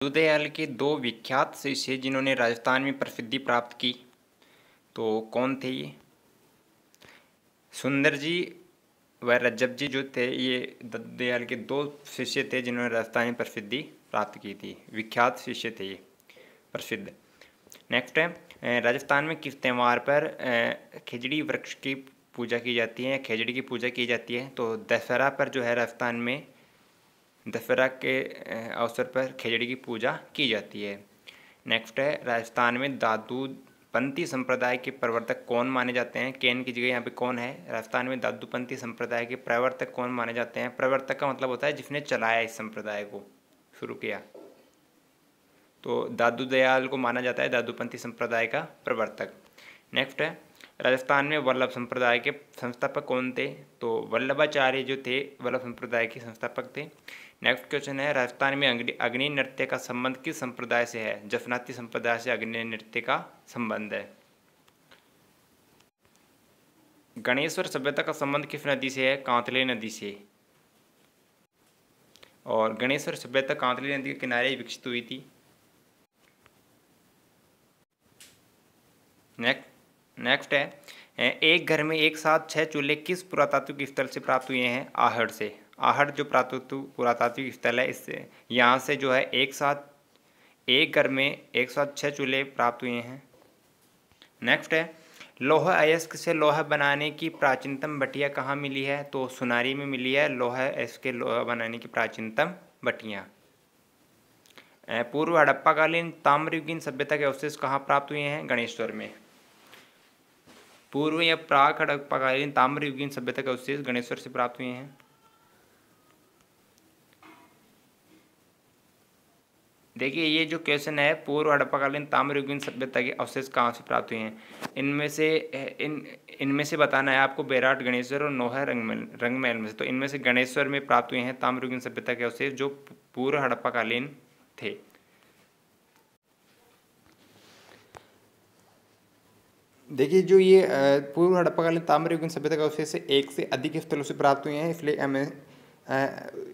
दीनदयाल के दो विख्यात शिष्य जिन्होंने राजस्थान में प्रसिद्धि प्राप्त की, तो कौन थे ये? सुंदर जी व रज्जब जी जो थे, ये दीनदयाल के दो शिष्य थे जिन्होंने राजस्थान में प्रसिद्धि प्राप्त की थी। विख्यात शिष्य थे ये, प्रसिद्ध। नेक्स्ट है, राजस्थान में किस त्यौहार पर खिजड़ी वृक्ष की पूजा की जाती है, खिजड़ी की पूजा की जाती है? तो दशहरा पर जो है राजस्थान में दशहरा के अवसर पर खिजड़ी की पूजा की जाती है। नेक्स्ट है, राजस्थान में दादूपंथी संप्रदाय के प्रवर्तक कौन माने जाते हैं? केन की जगह यहाँ पे कौन है? राजस्थान में दादूपंथी संप्रदाय के प्रवर्तक कौन माने जाते हैं? प्रवर्तक का मतलब होता है जिसने चलाया, इस संप्रदाय को शुरू किया। तो दादू दयाल को माना जाता है दादूपंथी संप्रदाय का प्रवर्तक। नेक्स्ट है, राजस्थान में वल्लभ संप्रदाय के संस्थापक कौन थे? तो वल्लभाचार्य जो थे वल्लभ संप्रदाय के संस्थापक थे। नेक्स्ट क्वेश्चन है, राजस्थान में अग्नि नृत्य का संबंध किस संप्रदाय से है? जफनाती संप्रदाय से अग्नि नृत्य का संबंध है। गणेश्वर सभ्यता का संबंध किस नदी से है? कांतले नदी से। और गणेश्वर सभ्यता कांतले नदी के किनारे विकसित हुई थी। नेक्स्ट है, एक घर में एक साथ 6 चूल्हे किस पुरातात्विक स्थल से प्राप्त हुए हैं? आहड़ से। आहड़ जो पुरातात्विक स्थल है, इससे यहाँ से जो है एक घर में एक साथ 6 चूल्हे प्राप्त हुए हैं। नेक्स्ट है, लौह अयस्क से लोहा बनाने की प्राचीनतम भट्टियाँ कहाँ मिली है? तो सुनारी में मिली है लौह अयस्क के लोहा बनाने की प्राचीनतम भट्टियाँ। पूर्व हड़प्पाकालीन ताम्रयुगीन सभ्यता के अवशेष कहाँ प्राप्त हुए हैं? गणेश्वर में। पूर्व या प्राक हड़प्पाकालीन ताम्रयुगीन सभ्यता के अवशेष गणेश्वर से प्राप्त हुए हैं। देखिए, ये जो क्वेश्चन है, पूर्व हड़प्पाकालीन ताम्रयुगीन सभ्यता के अवशेष कहाँ से प्राप्त हुए हैं, इनमें से बताना है आपको बेराट, गणेश्वर और नौहर रंगमहल में से। तो इनमें से गणेश्वर में प्राप्त हुए हैं ताम्रयुगीन सभ्यता के अवशेष जो पूर्व हड़प्पाकालीन थे। देखिए, जो ये पूर्व हड़प्पाकालीन ताम्रयुगीन सभ्यता के अवशेष से एक से अधिक स्थलों से प्राप्त हुए हैं, इसलिए हमें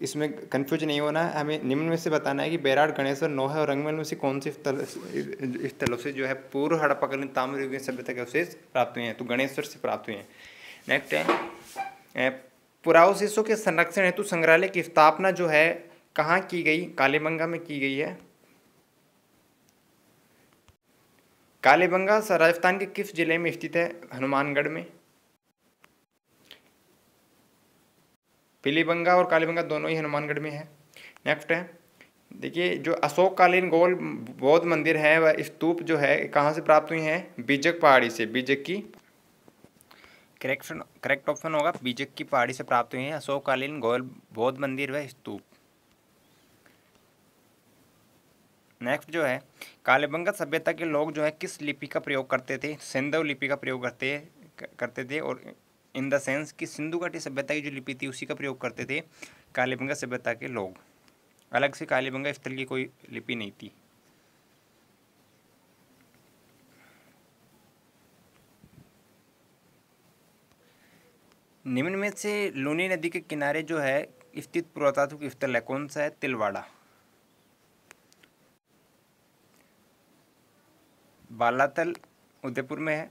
इसमें कंफ्यूज नहीं होना है। हमें निम्न में से बताना है कि बेराट, गणेश्वर, नौहर और रंगमहल में से कौन से स्थलों से जो है पूर्व हड़प्पाकालीन ताम्रयुगीन सभ्यता के अवशेष प्राप्त हुए हैं? तो गणेश्वर से प्राप्त हुए हैं। नेक्स्ट है, पुरावशेषों के संरक्षण हेतु संग्रहालय की स्थापना जो है कहाँ की गई? कालीबंगा में की गई है। कालीबंगा राजस्थान के किस जिले में स्थित है? हनुमानगढ़ में। पीलीबंगा और कालीबंगा दोनों ही हनुमानगढ़ में है। नेक्स्ट है, देखिए, जो अशोककालीन गोल बौद्ध मंदिर है वह स्तूप जो है कहाँ से प्राप्त हुई हैं? बीजक पहाड़ी से। बीजक की करेक्ट ऑप्शन होगा, बीजक की पहाड़ी से प्राप्त हुए हैं अशोककालीन गोल बौद्ध मंदिर व स्तूप। नेक्स्ट जो है, कालीबंगा सभ्यता के लोग जो है किस लिपि का प्रयोग करते थे? सिंधु लिपि का प्रयोग करते थे और इन द सेंस कि सिंधु घाटी सभ्यता की जो लिपि थी उसी का प्रयोग करते थे कालीबंगा सभ्यता के लोग। अलग से कालीबंगा स्थल की कोई लिपि नहीं थी। निम्न में से लूनी नदी के किनारे जो है स्थित पुरातात्विक स्थल है कौन सा है? तिलवाड़ा। बालातल उदयपुर में है,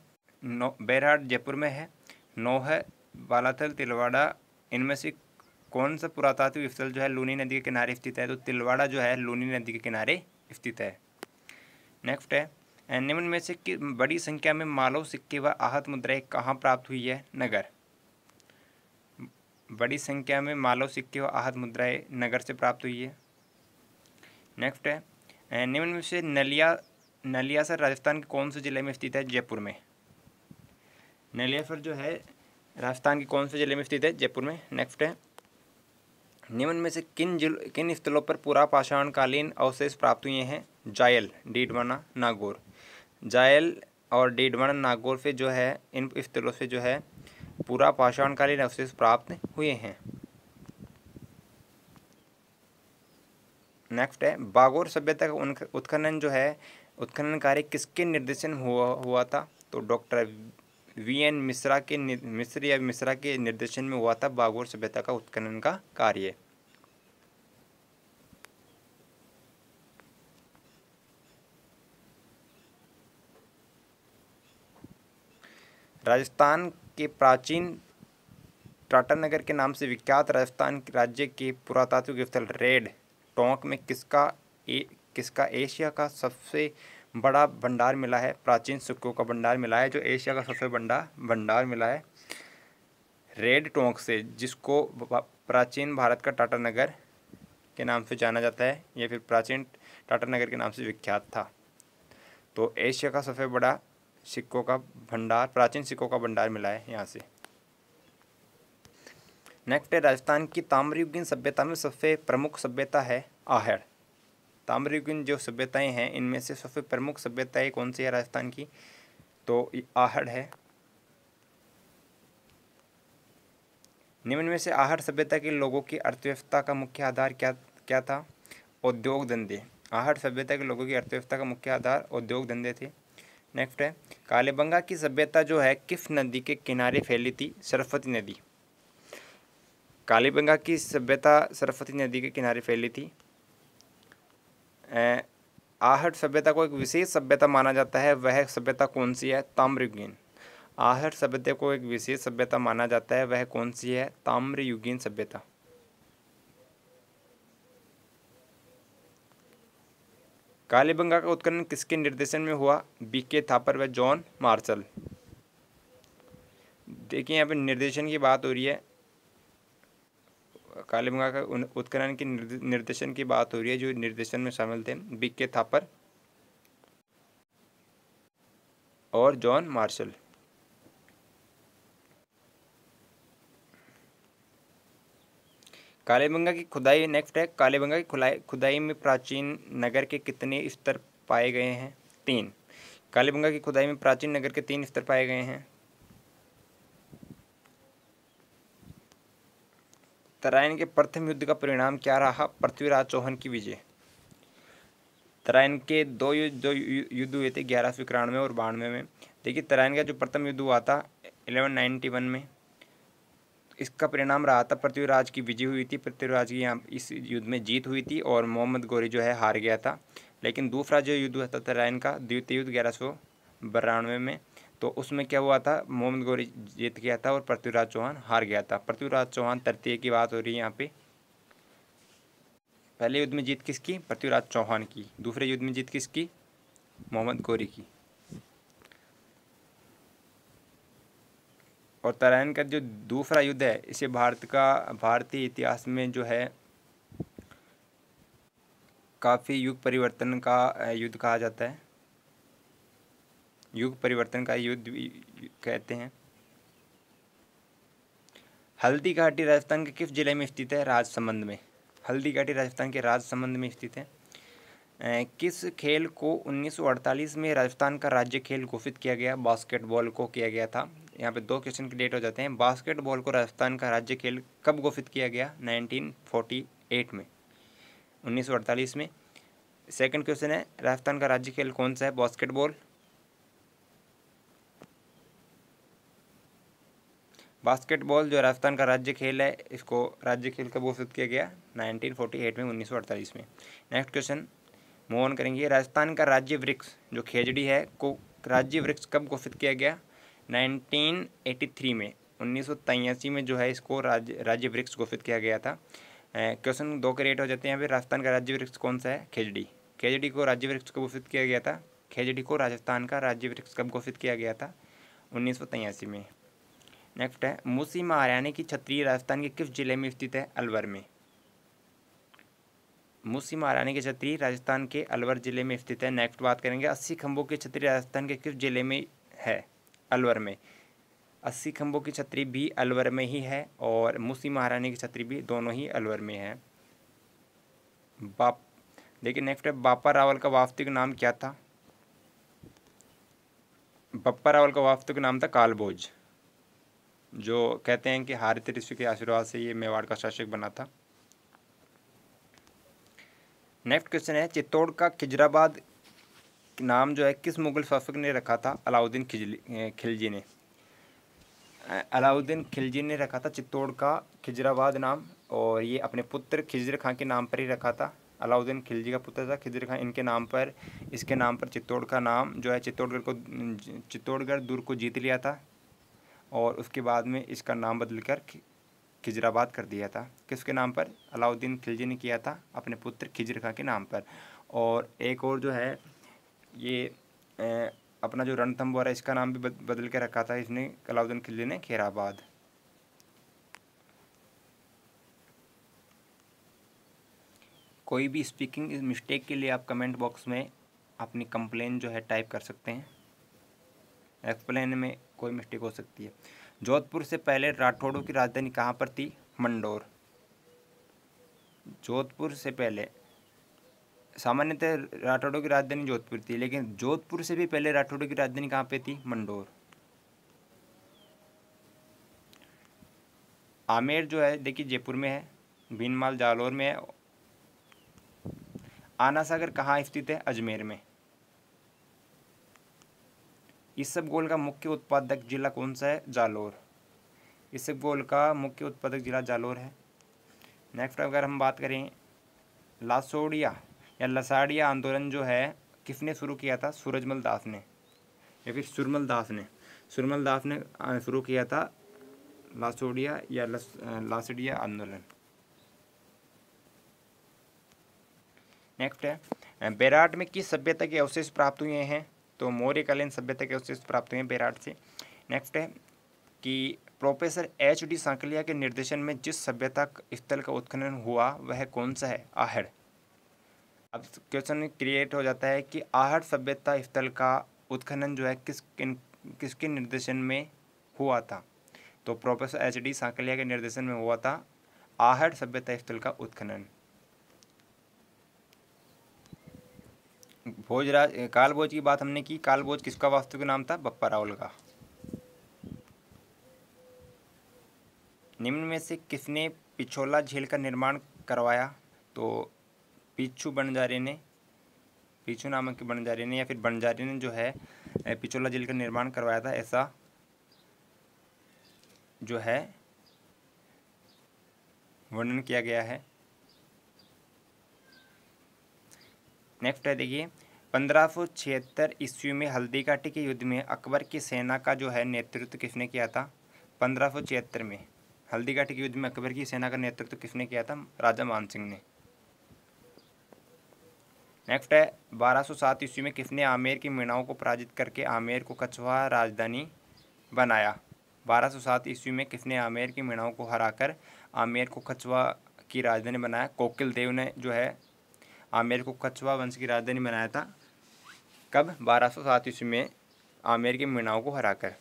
बेरहाट जयपुर में है, नौहर, बालातल, तिलवाड़ा, इनमें से कौन सा पुरातात्विक स्थल जो है लूनी नदी के किनारे स्थित है? तो तिलवाड़ा जो है लूनी नदी के किनारे स्थित है। नेक्स्ट है, निम्न में से कि बड़ी संख्या में मालव, सिक्के व आहत मुद्राएं कहाँ प्राप्त हुई है? नगर। बड़ी संख्या में मालव, सिक्के व आहत मुद्राएं नगर से प्राप्त हुई है। नेक्स्ट है, निम्न में से नलियासर राजस्थान के कौन से जिले में स्थित है? जयपुर में। नलियासर जो है राजस्थान के कौन से जिले में स्थित है? जयपुर में। नेक्स्ट है, निम्न में से किन स्थलों पर पुरापाषाणकालीन अवशेष प्राप्त हुए हैं? जायल, डीडवाना, नागौर। जायल और डीडवाना, नागौर से जो है इन स्थलों से जो है पुरापाषाणकालीन अवशेष प्राप्त हुए हैं। नेक्स्ट है, बागोर सभ्यता का उत्खनन जो है उत्खनन कार्य किसके निर्देशन हुआ था? तो डॉक्टर वीएन मिश्रा के निर्देशन में हुआ था बागोर सभ्यता का उत्खनन का कार्य। राजस्थान के प्राचीन टाटानगर के नाम से विख्यात राजस्थान राज्य के पुरातात्विक स्थल रेड टोंक में किसका एशिया का सबसे बड़ा भंडार मिला है? प्राचीन सिक्कों का भंडार मिला है, जो एशिया का सबसे बड़ा भंडार मिला है रेड टोंक से, जिसको प्राचीन भारत का टाटानगर के नाम से जाना जाता है, या फिर प्राचीन टाटानगर के नाम से विख्यात था। तो एशिया का सबसे बड़ा सिक्कों का भंडार, प्राचीन सिक्कों का भंडार मिला है यहाँ से। नेक्स्ट है, राजस्थान की ताम्रयुगीन सभ्यता में सबसे प्रमुख सभ्यता है आहड़। ताम्रयुगीन जो सभ्यताएं हैं, इनमें से सबसे प्रमुख सभ्यताएं कौन सी है राजस्थान की? तो आहड़ है। निम्न में से आहड़ सभ्यता के लोगों की अर्थव्यवस्था का मुख्य आधार क्या था? उद्योग धंधे। आहड़ सभ्यता के लोगों की अर्थव्यवस्था का मुख्य आधार उद्योग धंधे थे। नेक्स्ट है, कालीबंगा की सभ्यता जो है किस नदी के किनारे फैली थी? सरस्वती नदी। कालीबंगा की सभ्यता सरस्वती नदी के किनारे फैली थी। आहड़ सभ्यता को एक विशेष सभ्यता माना जाता है, वह सभ्यता कौन सी है? ताम्रयुगीन। आहड़ सभ्यता को एक विशेष सभ्यता माना जाता है, वह कौन सी है? ताम्रयुगीन सभ्यता। कालीबंगा का उत्खनन किसके निर्देशन में हुआ? बीके थापर व जॉन मार्शल। देखिए यहाँ पे निर्देशन की बात हो रही है, कालीबंगा का उत्खनन की निर्देशन की बात हो रही है। जो निर्देशन में शामिल थे बीके थापर और जॉन मार्शल। कालीबंगा की खुदाई। नेक्स्ट है, कालीबंगा की खुदाई में प्राचीन नगर के कितने स्तर पाए गए हैं? 3। कालीबंगा की खुदाई में प्राचीन नगर के 3 स्तर पाए गए हैं। तराइन के प्रथम युद्ध का परिणाम क्या रहा? पृथ्वीराज चौहान की विजय। तराइन के दो युद्ध हुए थे, 1191 और 92 में। देखिए, तराइन का जो प्रथम युद्ध हुआ था 1191 में, इसका परिणाम रहा था पृथ्वीराज की विजय हुई थी। पृथ्वीराज की यहाँ इस युद्ध में जीत हुई थी और मोहम्मद गोरी जो है हार गया था। लेकिन दूसरा जो युद्ध हुआ था तराइन का, द्वितीय युद्ध 1192 में, तो उसमें क्या हुआ था? मोहम्मद गोरी जीत गया था और पृथ्वीराज चौहान हार गया था। पृथ्वीराज चौहान तृतीय की बात हो रही है यहाँ पे। पहले युद्ध में जीत किसकी? पृथ्वीराज चौहान की। दूसरे युद्ध में जीत किसकी? मोहम्मद गोरी की। और तराइन का जो दूसरा युद्ध है, इसे भारतीय इतिहास में जो है काफ़ी युग परिवर्तन का युद्ध कहा जाता है। युग परिवर्तन का युद्ध कहते हैं। हल्दी घाटी राजस्थान के किस जिले में स्थित है? राजसमंद में। हल्दी घाटी राजस्थान के राजसमंद में स्थित है। किस खेल को 1948 में राजस्थान का राज्य खेल घोषित किया गया? बास्केटबॉल को किया गया था। यहाँ पे 2 क्वेश्चन की डेट हो जाते हैं। बास्केटबॉल को राजस्थान का राज्य खेल कब घोषित किया गया? 1948 में, 1948 में। सेकंड क्वेश्चन है, राजस्थान का राज्य खेल कौन सा है? बास्केटबॉल। बास्केटबॉल जो राजस्थान का राज्य खेल है, इसको राज्य खेल कब घोषित किया गया? 1948 में, 1948 में। नेक्स्ट क्वेश्चन मूव ऑन करेंगे। राजस्थान का राज्य वृक्ष जो खेजड़ी है को राज्य वृक्ष कब घोषित किया गया? 1983 में, 1983 में जो है इसको राज्य वृक्ष घोषित किया गया था। क्वेश्चन 2 के रेट हो जाते हैं यहाँ पे। राजस्थान का राज्य वृक्ष कौन सा है? खेजड़ी। खेजड़ी को राज्य वृक्ष कब घोषित किया गया था? खेजड़ी को राजस्थान का राज्य वृक्ष कब घोषित किया गया था? 1983 में। नेक्स्ट है, मूसी महारानी की छतरी राजस्थान के किस जिले में स्थित है? अलवर में। मूसी महारानी की छतरी राजस्थान के अलवर जिले में स्थित है। नेक्स्ट बात करेंगे, 80 खंभों की छतरी राजस्थान के किस जिले में है? अलवर में। 80 खंभों की छतरी भी अलवर में ही है और मूसी महारानी की छतरी भी, दोनों ही अलवर में है। देखिए नेक्स्ट है, बापा रावल का वास्तविक नाम क्या था? बप्पा रावल का वास्तविक नाम था कालभोज, जो कहते हैं कि हारित ऋषि के आशीर्वाद से ये मेवाड़ का शासक बना था। नेक्स्ट क्वेश्चन है, चित्तौड़ का खिजराबाद नाम जो है किस मुगल शासक ने रखा था? अलाउद्दीन खिलजी ने। अलाउद्दीन खिलजी ने रखा था चित्तौड़ का खिजराबाद नाम, और ये अपने पुत्र खिजर खां के नाम पर ही रखा था। अलाउद्दीन खिलजी का पुत्र था खिजर खां, इसके नाम पर चित्तौड़ का नाम जो है चित्तौड़गढ़ दुर्ग को जीत लिया था और उसके बाद में इसका नाम बदलकर खिजराबाद कर दिया था। किसके नाम पर? अलाउद्दीन खिलजी ने किया था, अपने पुत्र खिजर खां के नाम पर। और एक और जो है ये अपना जो रणथंभौर है इसका नाम भी बदल के रखा था इसने, अलाउद्दीन खिलजी ने, खैराबाद। कोई भी स्पीकिंग मिस्टेक के लिए आप कमेंट बॉक्स में अपनी कंप्लेन जो है टाइप कर सकते हैं। एक्सप्लेन में कोई मिस्टेक हो सकती है। जोधपुर से पहले राठौड़ों की राजधानी कहाँ पर थी? मंडोर। जोधपुर से पहले सामान्यतः राठौड़ों की राजधानी जोधपुर थी, लेकिन जोधपुर से भी पहले राठौड़ों की राजधानी कहाँ पे थी? मंडोर। आमेर जो है देखिए जयपुर में है, भीनमाल जालौर में है, आना सागर कहाँ स्थित है? अजमेर में। इसबगोल का मुख्य उत्पादक जिला कौन सा है? जालौर। इसबगोल का मुख्य उत्पादक जिला जालौर है। नेक्स्ट अगर हम बात करें, लासोड़िया या लसाड़िया आंदोलन जो है किसने शुरू किया था? सूरजमल दास ने या फिर सुरमल दास ने। सुरमल दास ने शुरू किया था लासोड़िया या लासड़िया आंदोलन। नेक्स्ट है, बेराट में किस सभ्यता के अवशेष प्राप्त हुए हैं? तो मौर्यकालीन सभ्यता के अवशेष प्राप्त हुए हैं बेराट से। नेक्स्ट है कि प्रोफेसर H.D. सांकलिया के निर्देशन में जिस सभ्यता स्थल का उत्खनन हुआ वह कौन सा है? आहड़। अब क्वेश्चन क्रिएट हो जाता है कि आहड़ सभ्यता स्थल का उत्खनन जो है किसके निर्देशन में हुआ था? तो प्रोफेसर H.D. सांकलिया के निर्देशन में हुआ था आहड़ सभ्यता स्थल का उत्खनन। भोजराज कालभोज की बात हमने की। कालभोज किसका वास्तविक नाम था? बप्पा रावल का। निम्न में से किसने पिछोला झील का निर्माण करवाया? तो पीछू बंजारे ने, पीछू नामक के बंजारे ने या फिर बंजारे ने जो है पिछोला झील का निर्माण करवाया था, ऐसा जो है वर्णन किया गया है। नेक्स्ट है देखिए, 1576 ईस्वी में हल्दीघाटी के युद्ध में अकबर की सेना का जो है नेतृत्व किसने किया था? 1576 में हल्दीघाटी के युद्ध में अकबर की सेना का नेतृत्व किसने किया था? राजा मान सिंह ने। नेक्स्ट है, 1207 ईस्वी में किसने आमेर की मीणाओं को पराजित करके आमेर को कछवा राजधानी बनाया? 1207 ईस्वी में किसने आमेर की मीणाओं को हराकर आमेर को कछवा की राजधानी बनाया? कोकिल देव ने जो है आमेर को कछवा वंश की राजधानी बनाया था। कब? 1207 ईस्वी में आमेर की मीणाओं को हराकर।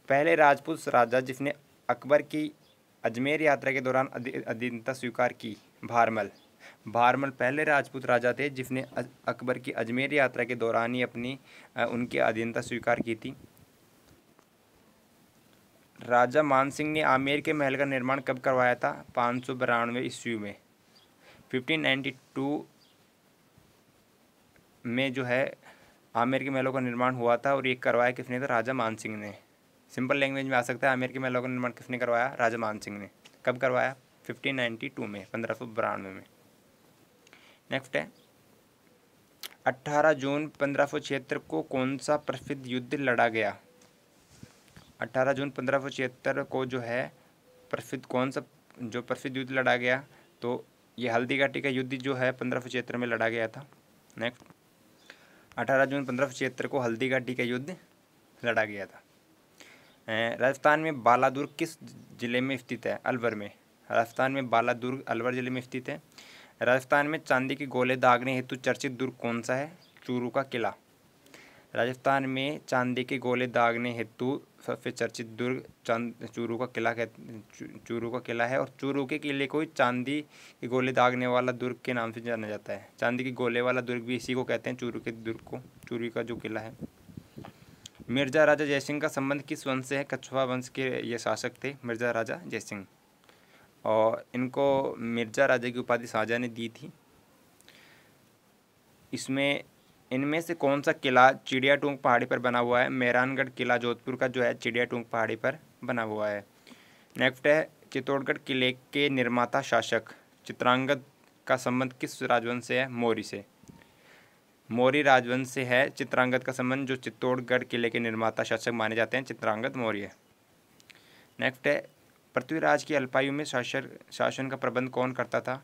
पहले राजपूत राजा जिसने अकबर की अजमेर यात्रा के दौरान अधीनता स्वीकार की? भारमल। भारमल पहले राजपूत राजा थे जिसने अकबर की अजमेर यात्रा के दौरान ही उनकी अधीनता स्वीकार की थी। राजा मानसिंह ने आमेर के महल का निर्माण कब करवाया था? 592 ईस्वी में। 1592 में जो है आमेर के महलों का निर्माण हुआ था और ये करवाया किसने था? राजा मानसिंह ने। सिंपल लैंग्वेज में आ सकता है, आमेर के महलों का निर्माण किसने करवाया? राजा मानसिंह ने। कब करवाया? 1592 में, 1592 में। नेक्स्ट है, 18 जून 1576 को कौन सा प्रसिद्ध युद्ध लड़ा गया? 18 जून 1576 को जो है प्रसिद्ध कौन सा जो प्रसिद्ध युद्ध लड़ा गया? तो ये हल्दीघाटी का युद्ध जो है 1576 में लड़ा गया था। नेक्स्ट, 18 जून 1576 को हल्दीघाटी का युद्ध लड़ा गया था। राजस्थान में बालादुर्ग किस जिले में स्थित है? अलवर में। राजस्थान में बालादुर्ग अलवर जिले में स्थित है। राजस्थान में चांदी के गोले दागने हेतु चर्चित दुर्ग कौन सा है? चूरू का किला। राजस्थान में चांदी के गोले दागने हेतु सबसे चर्चित दुर्ग चूरू का किला है। और चूरू के किले को चांदी के गोले दागने वाला दुर्ग के नाम से जाना जाता है। चांदी के गोले वाला दुर्ग भी इसी को कहते हैं, चूरू के दुर्ग को, चूरू का जो किला है। मिर्जा राजा जयसिंह का संबंध किस वंश से है? कछवा वंश के ये शासक थे मिर्जा राजा जयसिंह, और इनको मिर्जा राजा की उपाधि शाहजहां ने दी थी। इनमें से कौन सा किला चिड़िया टूंग पहाड़ी पर बना हुआ है? मेहरानगढ़ किला जोधपुर का जो है चिड़िया टूंग पहाड़ी पर बना हुआ है। नेक्स्ट है, चित्तौड़गढ़ किले के निर्माता शासक चित्रांगद का संबंध किस राजवंश से है? मौर्य से। मौर्य राजवंश से है चित्रांगद का संबंध, जो चित्तौड़गढ़ किले के निर्माता शासक माने जाते हैं चित्रांगद मौर्य। नेक्स्ट है पृथ्वीराज की अल्पायु में शासन का प्रबंध कौन करता था?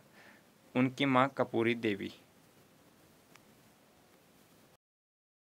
उनकी माँ कपूरी देवी।